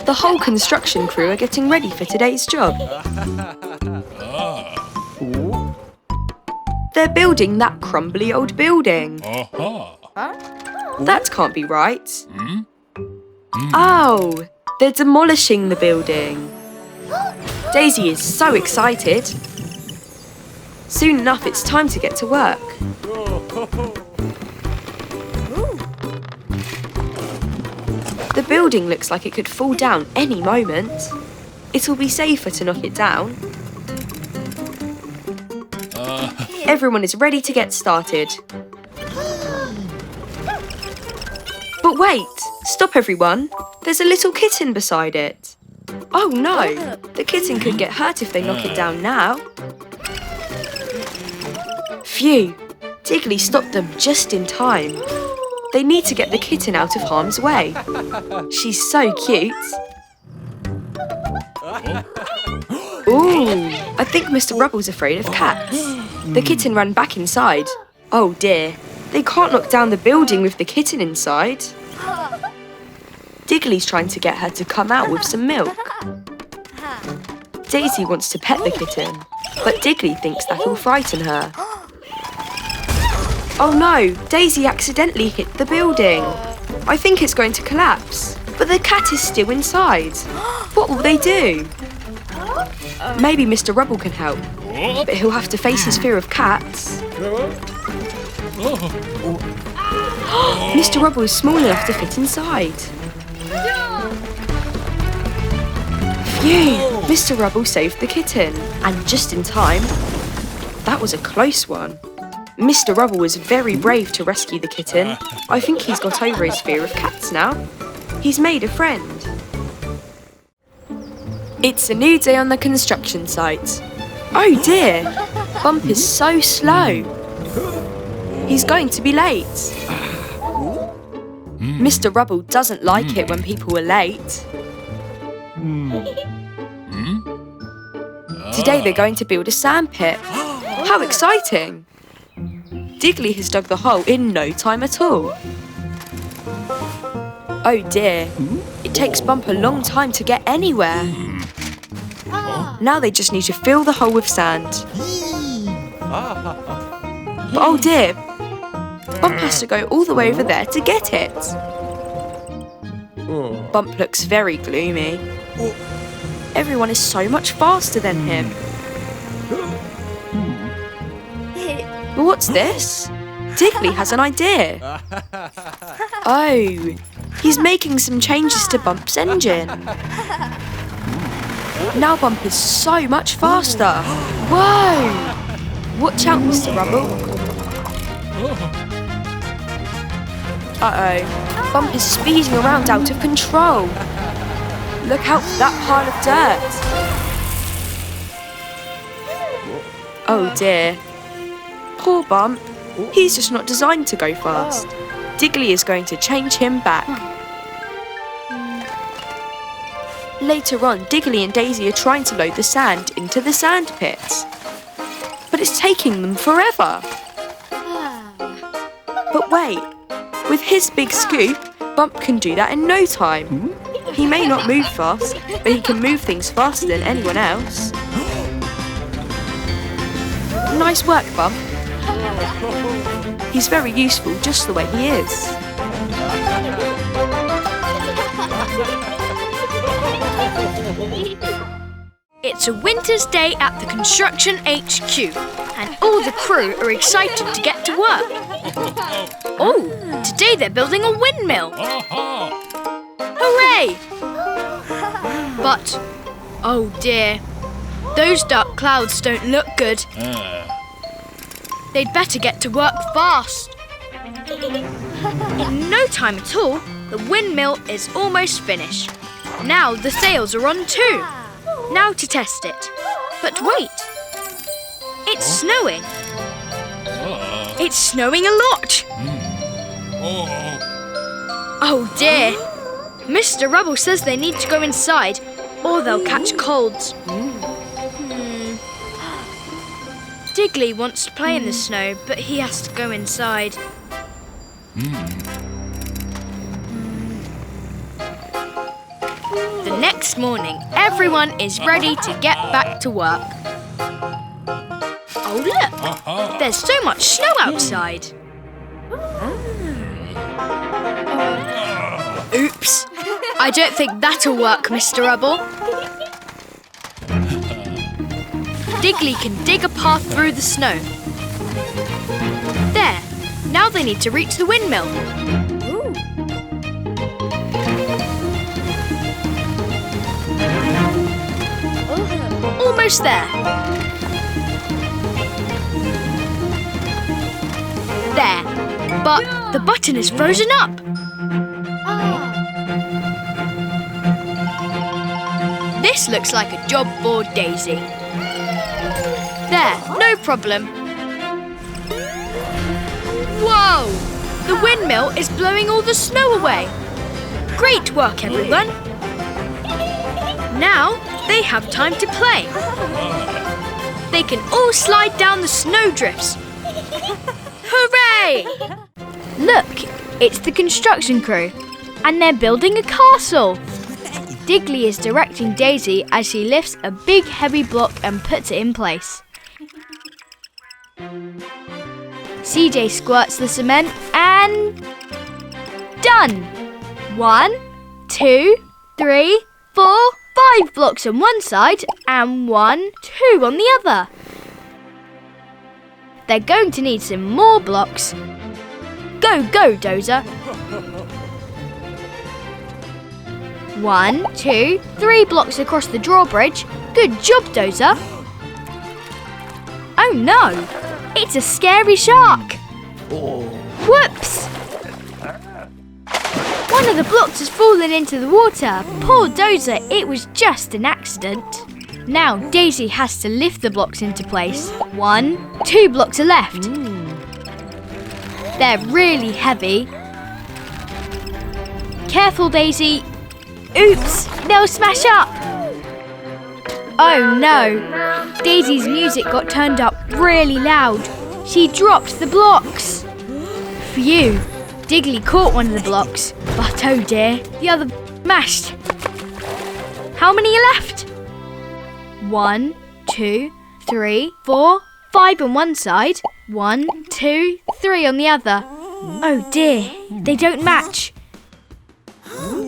The whole construction crew are getting ready for today's job. They're building that crumbly old building. That can't be right. Oh, they're demolishing the building. Daisy is so excited. Soon enough, it's time to get to work. The building looks like it could fall down any moment. It'll be safer to knock it down. Everyone is ready to get started. But wait! Stop, everyone! There's a little kitten beside it. Oh no! The kitten could get hurt if they knock it down now. Phew! Digley stopped them just in time. They need to get the kitten out of harm's way. She's so cute. Ooh! I think Mr. Rubble's afraid of cats. The kitten ran back inside. Oh dear! They can't knock down the building with the kitten inside. Digley's trying to get her to come out with some milk. Daisy wants to pet the kitten, but Digley thinks that'll frighten her. Oh no! Daisy accidentally hit the building. I think it's going to collapse, but the cat is still inside. What will they do? Maybe Mr. Rubble can help, but he'll have to face his fear of cats. Mr. Rubble is small enough to fit inside. Phew! Mr. Rubble saved the kitten, and just in time. That was a close one. Mr. Rubble was very brave to rescue the kitten. I think he's got over his fear of cats now. He's made a friend. It's a new day on the construction site. Oh dear! Bump is so slow. He's going to be late. Mr. Rubble doesn't like it when people are late. Today they're going to build a sandpit. How exciting! Digley has dug the hole in no time at all. Oh dear, it takes Bump a long time to get anywhere. Now they just need to fill the hole with sand. But oh dear, Bump has to go all the way over there to get it. Bump looks very gloomy. Everyone is so much faster than him. But what's this? Digley has an idea. Oh, he's making some changes to Bump's engine. Now Bump is so much faster. Whoa! Watch out, Mr. Rubble. Uh-oh. Bump is speeding around out of control. Look out for that pile of dirt. Oh dear. Poor Bump. He's just not designed to go fast. Digley is going to change him back. Later on, Digley and Dazey are trying to load the sand into the sand pits. But it's taking them forever. But wait, with his big scoop, Bump can do that in no time. He may not move fast, but he can move things faster than anyone else. Nice work, Bump. He's very useful just the way he is. It's a winter's day at the construction HQ, and all the crew are excited to get to work. Oh, today they're building a windmill. Hooray! But, oh dear, those dark clouds don't look good. They'd better get to work fast. In no time at all, the windmill is almost finished. Now the sails are on too. Now to test it. But wait, it's snowing. It's snowing a lot. Oh dear. Mr. Rubble says they need to go inside or they'll catch colds. Digley wants to play in the snow, but he has to go inside. The Next morning, everyone is ready to get back to work. Oh, look! There's so much snow outside. Oops! I don't think that'll work, Mr. Rubble. Digley can dig a path through the snow. There! Now they need to reach the windmill. Almost there. There. But the button is frozen up. This looks like a job for Daisy. There, no problem. Whoa! The windmill is blowing all the snow away. Great work, everyone. Now they have time to play. They can all slide down the snowdrifts. Hooray! Look, it's the construction crew, and they're building a castle. Digley is directing Daisy as she lifts a big heavy block and puts it in place. CJ squirts the cement and... done! 1, 2, 3, 4, 5 blocks on one side and 1, 2 on the other. They're going to need some more blocks. Go, Dozer. 1, 2, 3 blocks across the drawbridge. Good job, Dozer. Oh no, it's a scary shark. Whoops! One of the blocks has fallen into the water. Poor Dozer, it was just an accident. Now Daisy has to lift the blocks into place. 1, 2 blocks are left. They're really heavy. Careful, Daisy. Oops, they'll smash up. Oh no, Daisy's music got turned up really loud. She dropped the blocks. Phew, Digley caught one of the blocks, but oh dear, the other mashed. How many are left? 1, 2, 3, 4, 5 on one side. 1, 2, 3 on the other. Oh dear, they don't match.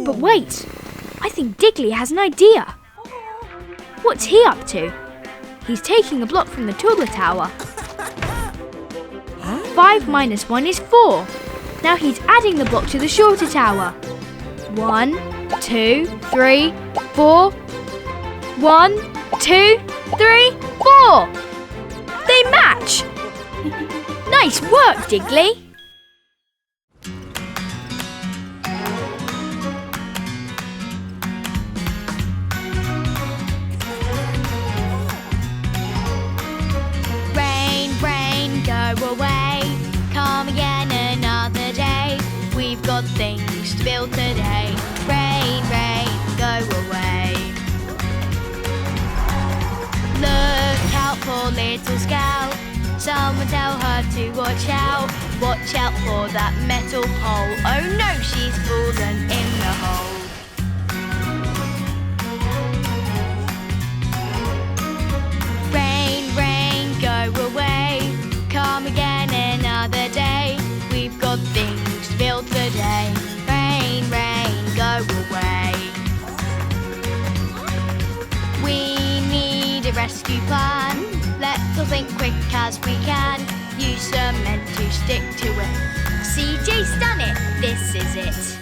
But wait, I think Digley has an idea. What's he up to? He's taking a block from the taller tower. 5 minus 1 is 4. Now he's adding the block to the shorter tower. 1, 2, 3, 4. 1, 2, 3, 4. They match. Nice work, Digley. Go away, come again another day. We've got things to build today. Rain, rain, go away. Look out for little Scout. Someone tell her to watch out. Watch out for that metal pole. Oh no, she's fallen in the hole. Rain, rain, go away. Come again another day. We've got things to build today. Rain, rain, go away. We need a rescue plan. Let's all think quick as we can. Use cement to stick to it. CJ's done it. This is it.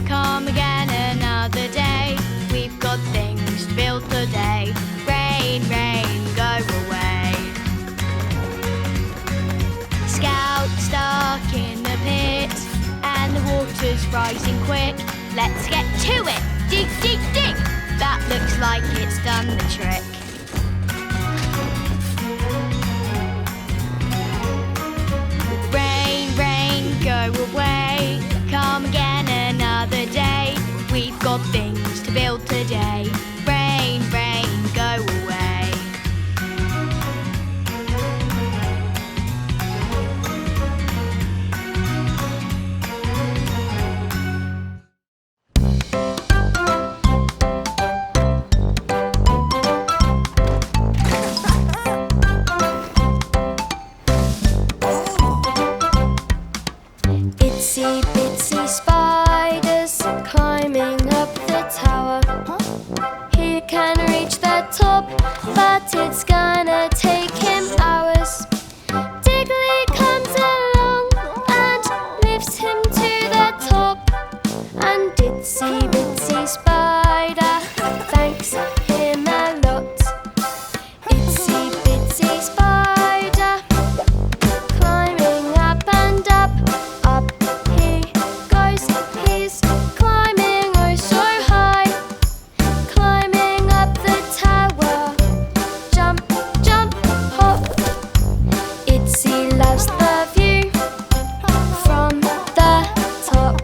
Come again another day. We've got things to build today. Rain, rain, go away. Scout stuck in the pit, and the water's rising quick. Let's get to it. Dig, dig, dig. That looks like it's done the trick. Rain, rain, go away. Come again another day. We've got things to build today. Rain, rain, go Itsy bitsy spiders climbing up the tower. He can reach the top, but it's gonna take him hours. Digley comes along and lifts him to the top, and Itsy bitsy spider thanks him a lot. Itsy bitsy spider climbing up and up. Up he goes, he's climbing oh so high. Climbing up the tower, jump, jump, hop. Itsy loves the view from the top.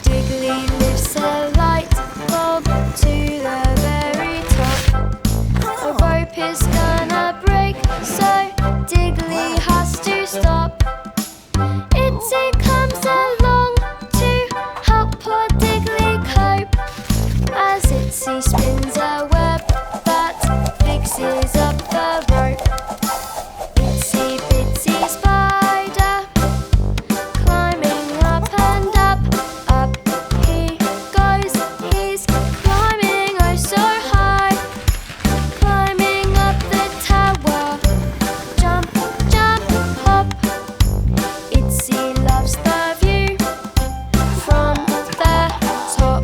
Digley lifts a light bulb to the very top. A rope is gonna break, so Digley has to stop. Itsy comes along to help poor Digley cope, as Itsy spins a web that fixes up the rope. Itsy bitsy spider climbing up and up. Up he goes, he's climbing oh so high. Climbing up the tower, jump, jump, hop. Itsy loves the view from the top.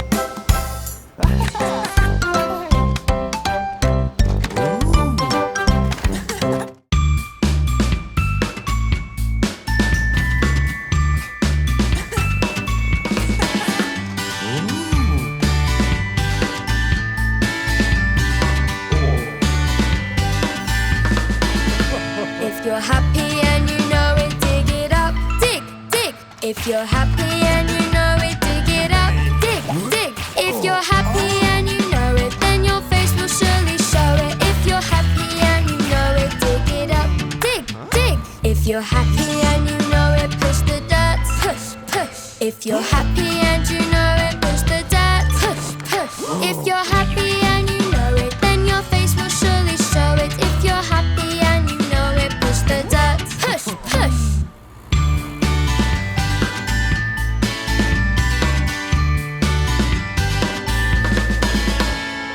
If you're happy and you know it, dig it up. Dig, dig. If you're happy and you know it, dig it up. Dig, dig. If you're happy and you know it, then your face will surely show it. If you're happy and you know it, dig it up. Dig, dig. If you're happy and you know it, push the dirt. Push, push. If you're happy and you know it, push the dirt. Push, push. If you're happy and you know it, then your face will surely show it. If you're happy and you know it, push the dirt. Push, push.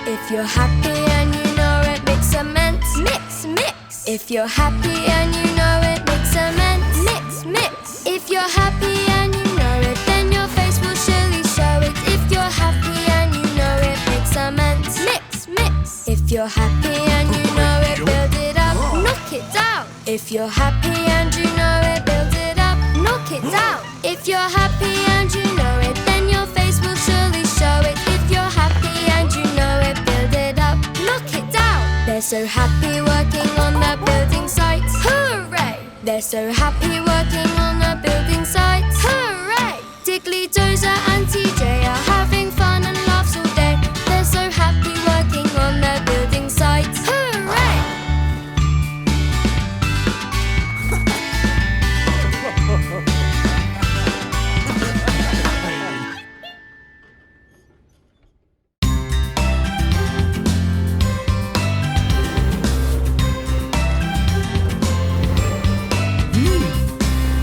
If you're happy and you know it, mix cement. Mix, mix. If you're happy and you know it, mix cement. Mix, mix. If you're happy and you know it, then your face will surely show it. If you're happy and you know it, mix cement. Mix, mix. If you're happy and you know it, build it up. Knock it down. If you're happy and you know it, build it up. Knock it down. If you're happy and you know it, then your face will surely show it. If you're happy and you know it, build it up. Knock it down. They're so happy working on the building site. Hooray! They're so happy working on the building site. Hooray! Digley, Dozer and TJ are having fun and laughs all day. They're so happy working on the building site. Hooray!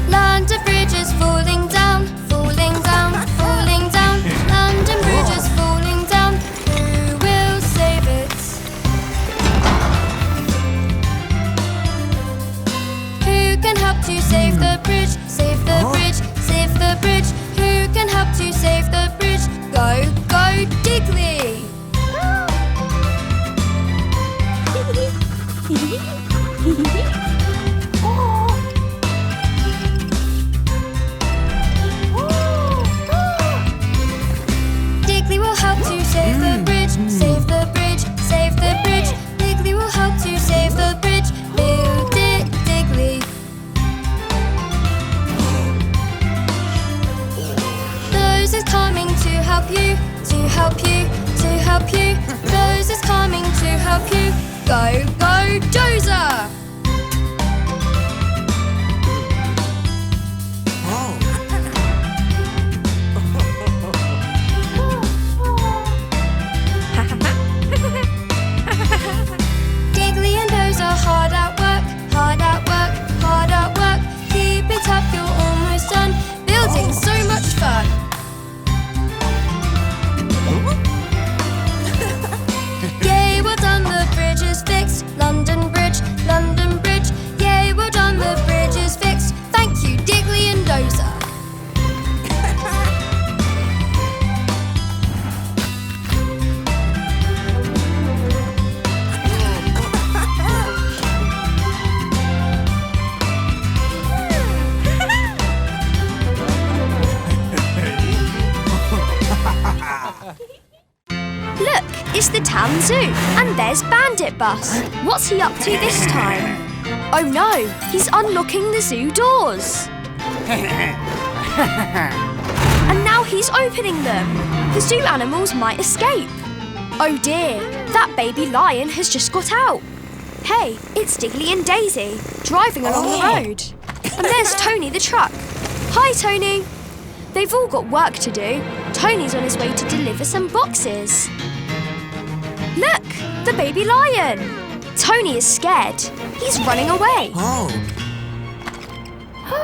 London Bridge is falling down, falling down, falling down. London Bridge is falling down. Who will save it? Who can help to save the bridge? Save the bridge, save the bridge. Who can help to save the bridge? Go, go, Digley! Digley will help to save the bridge, save the bridge, save the bridge. Digley will help to save the bridge. Build it, Digley. Those is coming to help you, to help you, to help you. Those is coming to help you. Go, go, Dozer! There's Bandit Bus. What's he up to this time? Oh no, he's unlocking the zoo doors. And now he's opening them. The zoo animals might escape. Oh dear, that baby lion has just got out. Hey, it's Digley and Dazey, driving along the road. And there's Tony the truck. Hi, Tony. They've all got work to do. Tony's on his way to deliver some boxes. Look, the baby lion. Tony is scared. He's running away.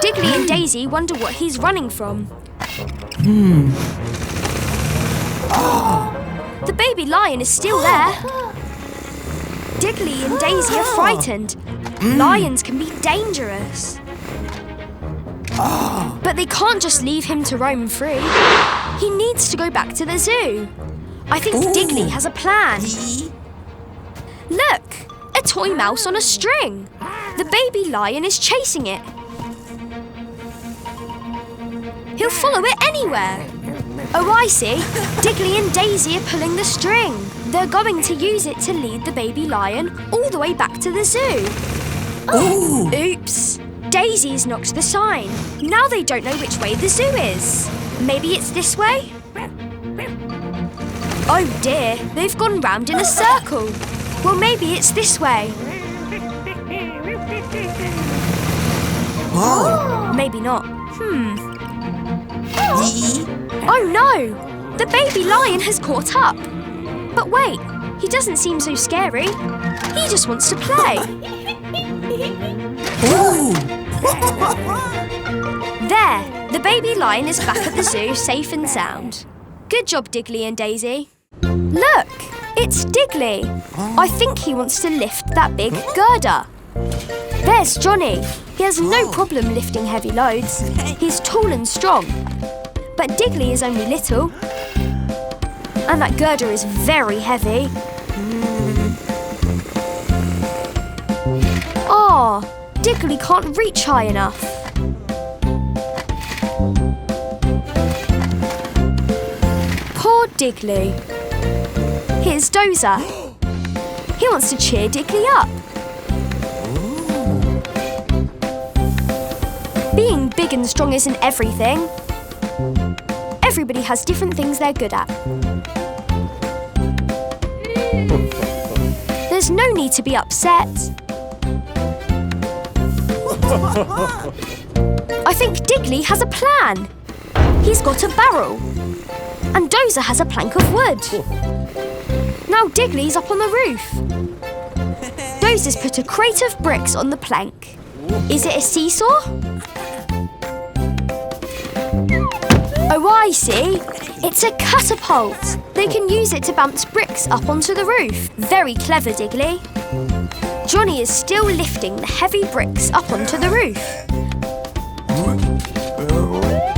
Digley and Dazey wonder what he's running from. The baby lion is still there. Digley and Dazey are frightened. Lions can be dangerous. But they can't just leave him to roam free. He needs to go back to the zoo. I think Digley has a plan. Look, a toy mouse on a string. The baby lion is chasing it. He'll follow it anywhere. Oh, I see. Digley and Dazey are pulling the string. They're going to use it to lead the baby lion all the way back to the zoo. Oops. Daisy's knocked the sign. Now they don't know which way the zoo is. Maybe it's this way? Oh dear, they've gone round in a circle. Well, maybe it's this way. Maybe not. Oh no! The baby lion has caught up. But wait, he doesn't seem so scary. He just wants to play. There, the baby lion is back at the zoo, safe and sound. Good job, Digley and Dazey. Look, it's Digley. I think he wants to lift that big girder. There's Johnny. He has no problem lifting heavy loads. He's tall and strong. But Digley is only little. And that girder is very heavy. Oh, Digley can't reach high enough. Poor Digley. Here's Dozer. He wants to cheer Digley up. Being big and strong isn't everything. Everybody has different things they're good at. There's no need to be upset. I think Digley has a plan. He's got a barrel. And Dozer has a plank of wood. Now Digley's up on the roof. Dozer's put a crate of bricks on the plank. Is it a seesaw? Oh, I see. It's a catapult. They can use it to bounce bricks up onto the roof. Very clever, Digley. Johnny is still lifting the heavy bricks up onto the roof.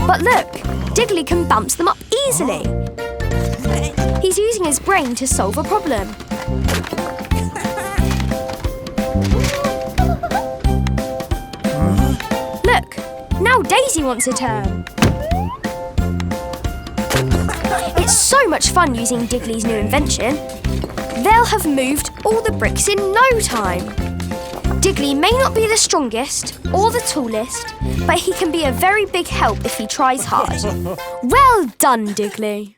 But look, Digley can bounce them up easily. He's using his brain to solve a problem. Look, now Dazey wants a turn. It's so much fun using Digley's new invention. They'll have moved all the bricks in no time. Digley may not be the strongest or the tallest, but he can be a very big help if he tries hard. Well done, Digley.